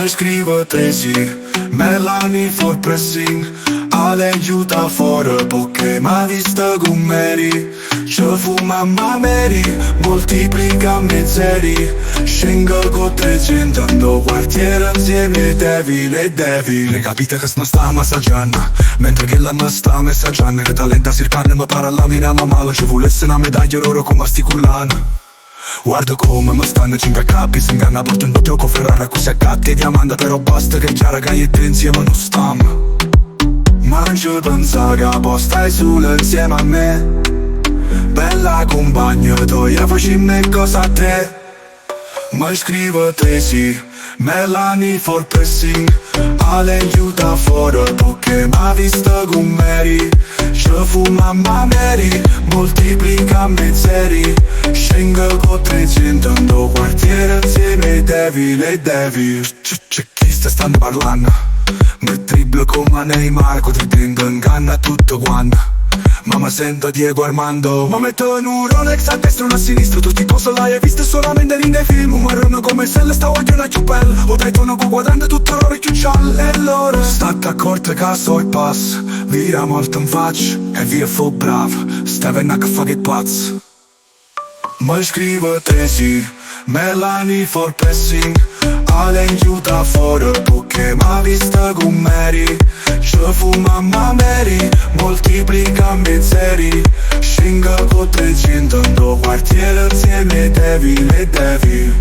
Mai scrivo tesi, Melanie for pressing. Ale aiuta fuori perché m'ha vista con Mary. Ci fuma Mary, moltiplica mezzeri. Scengo con 300 andò quartiere insieme Devil e Devil. Le capite che non sta massaggiando, mentre che la non sta messaggiando. Che talenta circane mi para la mina ma male. Ci volesse una medaglia d'oro come sti cullana. Guarda come mi stanno 5 capi. Si inganna portando gioco Ferrara così a gatti e diamante. Però basta che già ragazzi e insieme non stiamo. Mangio pensa che stai solo insieme a me. Bella compagna, tu ya facimmo cosa a te. Mai scrivo tesi, Melanie for pressing. Ale aiuta fuori perché m'ha vista con Mary. Ci fuma Mary, moltiplica mezzeri. Scengo con 300 andò quartiere insieme Devil e Devil. C'è chi stanno parlando, mi dribblo come Neymar, con tridente inganna tutto quanto. Ma mi sento Diego Armando. Ma metto in un Rolex a destra e uno a sinistra. Tutti i posti l'hai visto solamente nei film. Un marrone come se le stavo a una ciupella. O dai tono con quadrante tutto l'oro e chiuccialle. E loro state accorte che so il pass. Via molto in faccia e via fu bravo. Steven a che fa che pazzo. Mai scrivo tesi, Melanie for pressing. Ale aiuta fuori perché m'ha vista con Mary. Ci fuma Mary, moltiplica mezzeri. Scengo con 300 andò quartiere insieme Devil e Devil.